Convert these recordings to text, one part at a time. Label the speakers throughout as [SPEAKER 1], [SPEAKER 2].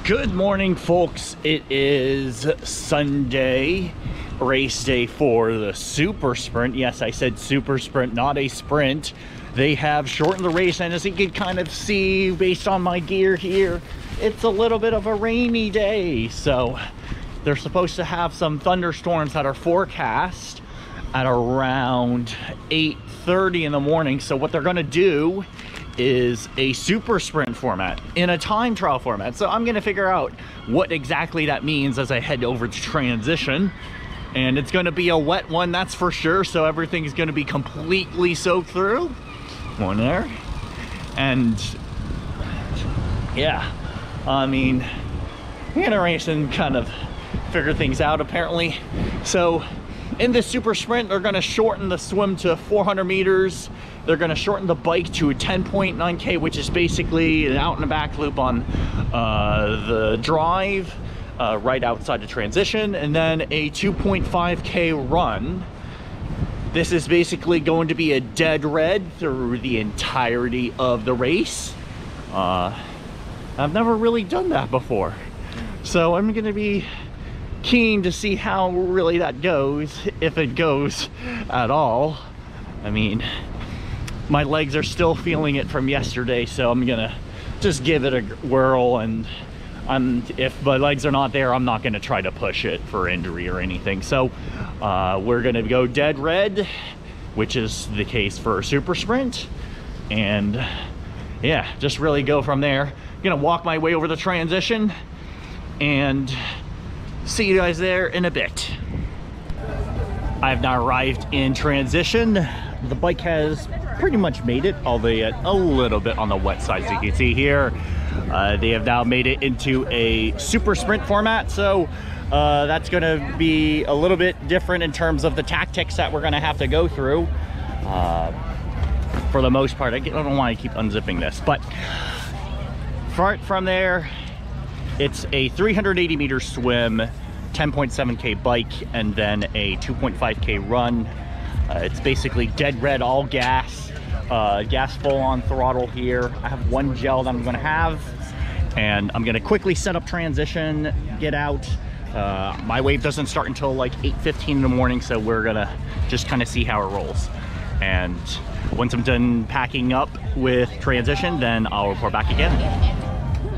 [SPEAKER 1] Good morning, folks. It is Sunday, race day for the super sprint. Yes, I said super sprint, not a sprint. They have shortened the race, and as you can kind of see based on my gear here, it's a little bit of a rainy day. So they're supposed to have some thunderstorms that are forecast at around 8:30 in the morning. So what they're going to do is a super sprint format in a time trial format. So I'm going to figure out what exactly that means as I head over to transition. And it's going to be a wet one, that's for sure. So everything's going to be completely soaked through. One there. And yeah, I mean, we're going to race and kind of figure things out apparently. So in this super sprint, they're going to shorten the swim to 400 meters. They're going to shorten the bike to a 10.9K, which is basically an out and a back loop on the drive right outside the transition, and then a 2.5K run. This is basically going to be a dead red through the entirety of the race. I've never really done that before, so I'm going to be keen to see how really that goes, if it goes at all. I mean, my legs are still feeling it from yesterday, so I'm gonna just give it a whirl, and if my legs are not there, I'm not gonna try to push it for injury or anything. So we're gonna go dead red, which is the case for a super sprint, and yeah, just really go from there. I'm gonna walk my way over the transition and see you guys there in a bit. I've now arrived in transition. The bike has pretty much made it, albeit a little bit on the wet side, as you can see here. They have now made it into a super sprint format, so that's going to be a little bit different in terms of the tactics that we're going to have to go through. For the most part, I don't know why I keep unzipping this, but from there, it's a 380 meter swim, 10.7K bike, and then a 2.5K run. It's basically dead red, all gas, gas full on throttle here. I have one gel that I'm going to have, and I'm going to quickly set up transition, get out. My wave doesn't start until like 8:15 in the morning, so we're going to just kind of see how it rolls. And once I'm done packing up with transition, then I'll report back again.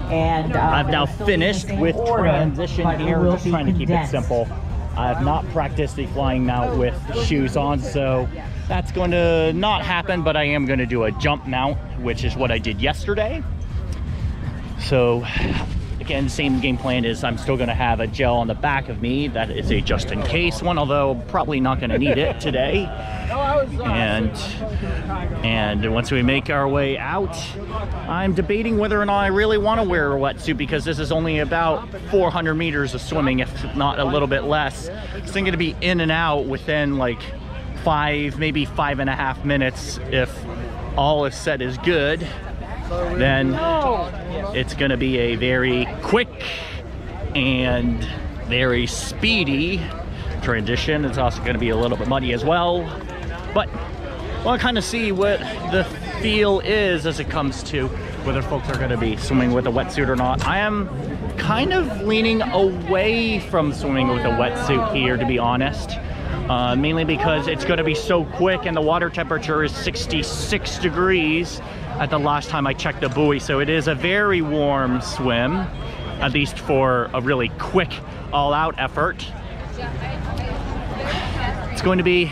[SPEAKER 1] And I've now finished with transition here, just trying to keep it simple. I have not practiced the flying mount with shoes on, so that's going to not happen, but I am going to do a jump mount, which is what I did yesterday. So again, same game plan is I'm still going to have a gel on the back of me. That is a just in case one, although probably not going to need it today. And once we make our way out, I'm debating whether or not I really want to wear a wetsuit, because this is only about 400 meters of swimming, if not a little bit less. It's going to be in and out within like 5, maybe 5.5 minutes. If all is said is good, then it's going to be a very quick and very speedy transition. It's also going to be a little bit muddy as well, but we'll kind of see what the feel is as it comes to whether folks are going to be swimming with a wetsuit or not. I am kind of leaning away from swimming with a wetsuit here, to be honest, mainly because it's going to be so quick, and the water temperature is 66 degrees at the last time I checked the buoy, so it is a very warm swim, at least for a really quick all-out effort. It's going to be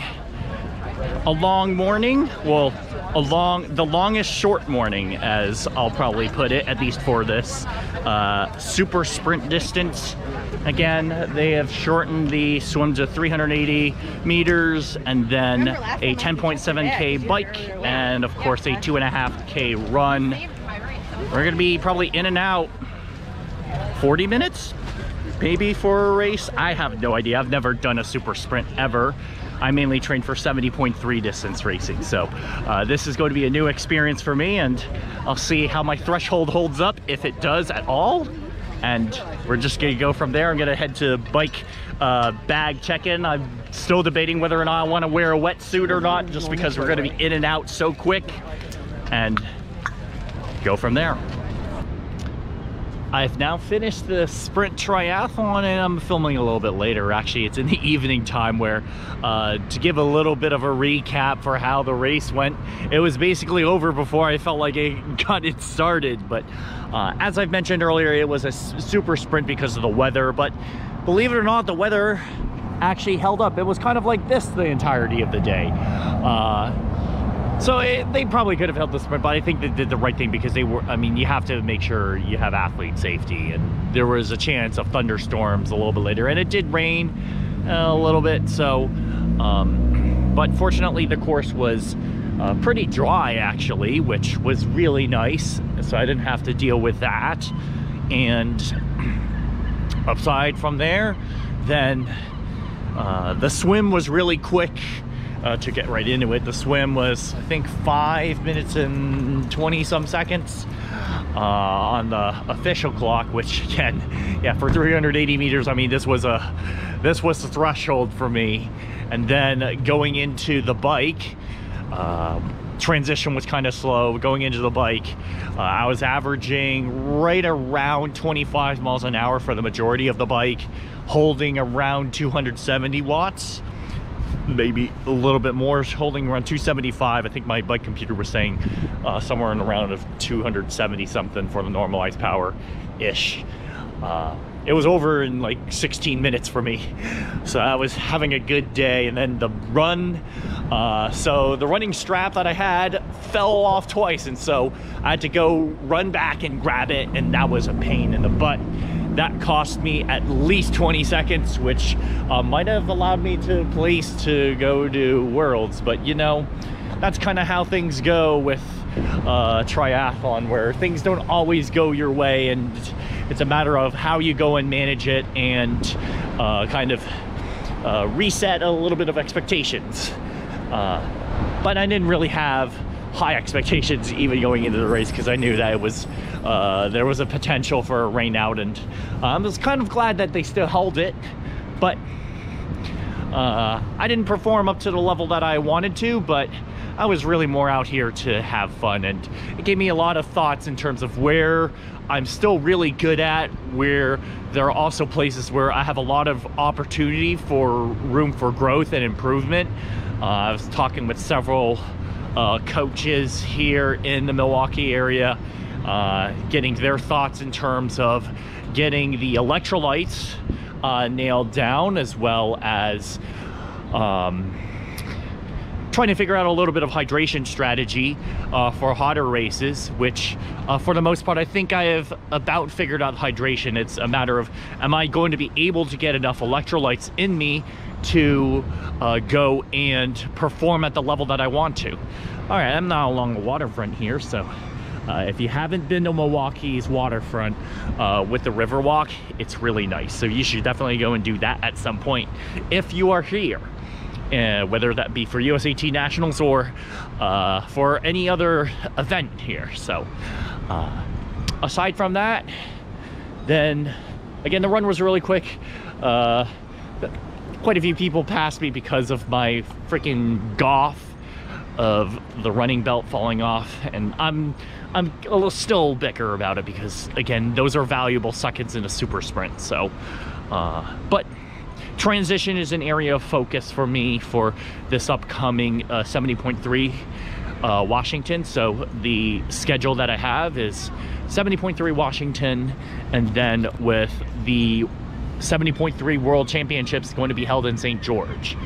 [SPEAKER 1] a long morning, well, the longest short morning, as I'll probably put it, at least for this super sprint distance. Again, they have shortened the swim to 380 meters, and then a 10.7K bike, and of course a 2.5K run. We're gonna be probably in and out 40 minutes, maybe, for a race. I have no idea. I've never done a super sprint ever. I mainly train for 70.3 distance racing, so this is going to be a new experience for me, and I'll see how my threshold holds up, if it does at all. And we're just gonna go from there. I'm gonna head to bike bag check-in. I'm still debating whether or not I want to wear a wetsuit or not, just because we're gonna be in and out so quick, and go from there. I've now finished the sprint triathlon, and I'm filming a little bit later. Actually, it's in the evening time, where to give a little bit of a recap for how the race went, it was basically over before I felt like I got it started. But as I've mentioned earlier, it was a super sprint because of the weather, but believe it or not, the weather actually held up. It was kind of like this the entirety of the day. So they probably could have held the sprint, but I think they did the right thing, because they were, I mean, you have to make sure you have athlete safety, and there was a chance of thunderstorms a little bit later, and it did rain a little bit. So but fortunately the course was pretty dry, actually, which was really nice, so I didn't have to deal with that. And aside from there, then the swim was really quick. To get right into it, the swim was, I think, 5 minutes and 20 some seconds on the official clock, which, again, yeah, for 380 meters, I mean, this was the threshold for me. And then going into the bike, transition was kind of slow. Going into the bike, I was averaging right around 25 miles an hour for the majority of the bike, holding around 270 watts. Maybe a little bit more, holding around 275. I think my bike computer was saying somewhere in around of 270 something for the normalized power ish. It was over in like 16 minutes for me, so I was having a good day. And then the run, so the running strap that I had fell off twice, and so I had to go run back and grab it, and that was a pain in the butt. That cost me at least 20 seconds, which might have allowed me to place to go to Worlds. But you know, that's kind of how things go with triathlon, where things don't always go your way, and it's a matter of how you go and manage it, and kind of reset a little bit of expectations. But I didn't really have high expectations even going into the race, because I knew that it was there was a potential for a rain out, and I was kind of glad that they still held it. But I didn't perform up to the level that I wanted to, but I was really more out here to have fun, and it gave me a lot of thoughts in terms of where I'm still really good at, where there are also places where I have a lot of opportunity for room for growth and improvement. I was talking with several coaches here in the Milwaukee area, getting their thoughts in terms of getting the electrolytes nailed down, as well as trying to figure out a little bit of hydration strategy for hotter races, which for the most part I think I have about figured out hydration. It's a matter of, am I going to be able to get enough electrolytes in me to go and perform at the level that I want to. All right, I'm now along the waterfront here, so if you haven't been to Milwaukee's waterfront with the Riverwalk, it's really nice. So you should definitely go and do that at some point if you are here, whether that be for USAT Nationals or for any other event here. So aside from that, then again, the run was really quick. Quite a few people passed me because of my freaking golf of the running belt falling off, and I'm a little still bitter about it, because again, those are valuable seconds in a super sprint. So but transition is an area of focus for me for this upcoming 70.3 Washington. So the schedule that I have is 70.3 Washington, and then with the 70.3 World Championships going to be held in St. George.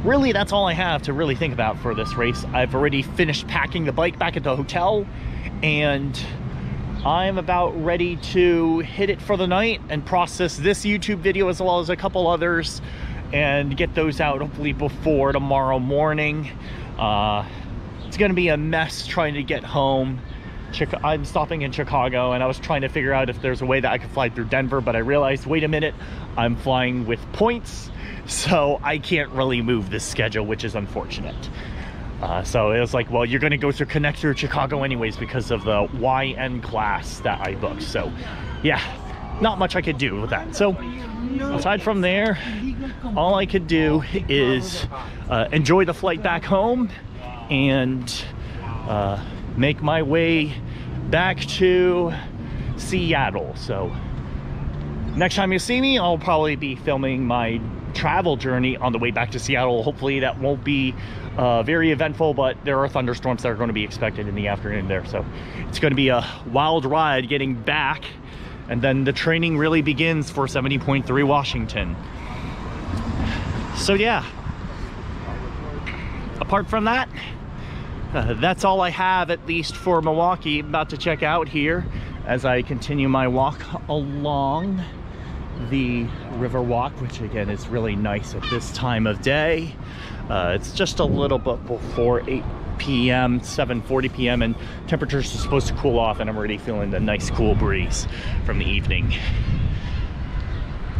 [SPEAKER 1] Really, that's all I have to really think about for this race. I've already finished packing the bike back at the hotel, and I'm about ready to hit it for the night and process this YouTube video as well as a couple others, and get those out hopefully before tomorrow morning. It's gonna be a mess trying to get home. I'm stopping in Chicago, and I was trying to figure out if there's a way that I could fly through Denver, but I realized, wait a minute, I'm flying with points, so I can't really move this schedule, which is unfortunate. So it was like, well, you're going to go through connect through Chicago anyways because of the YN class that I booked. So yeah, not much I could do with that. So aside from there, all I could do is enjoy the flight back home and make my way back to Seattle. So next time you see me, I'll probably be filming my travel journey on the way back to Seattle. Hopefully that won't be very eventful, but there are thunderstorms that are going to be expected in the afternoon there. So it's going to be a wild ride getting back. And then the training really begins for 70.3 Washington. So yeah, apart from that, that's all I have, at least for Milwaukee. About to check out here as I continue my walk along the river walk, which again is really nice at this time of day. It's just a little bit before 8 p.m., 7:40 p.m., and temperatures are supposed to cool off, and I'm already feeling the nice cool breeze from the evening.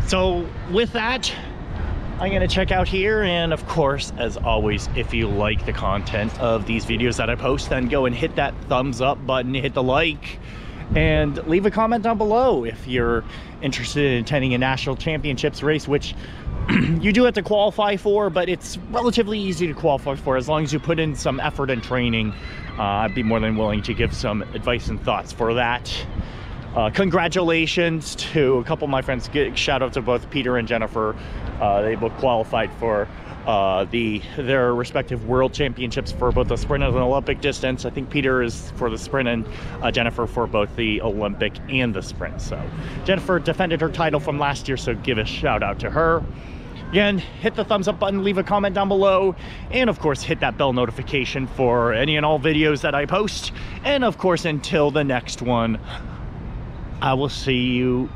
[SPEAKER 1] So with that, I'm gonna check out here, and of course, as always, if you like the content of these videos that I post, then go and hit that thumbs up button, hit the like, and leave a comment down below if you're interested in attending a national championships race, which you do have to qualify for, but it's relatively easy to qualify for as long as you put in some effort and training. I'd be more than willing to give some advice and thoughts for that. Congratulations to a couple of my friends. Shout out to both Peter and Jennifer. They both qualified for their respective world championships for both the sprint and the Olympic distance. I think Peter is for the sprint and Jennifer for both the Olympic and the sprint. So Jennifer defended her title from last year, so give a shout out to her. Again, hit the thumbs up button, leave a comment down below, and of course hit that bell notification for any and all videos that I post. And of course, until the next one, I will see you,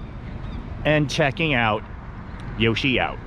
[SPEAKER 1] and checking out. Yoshi out.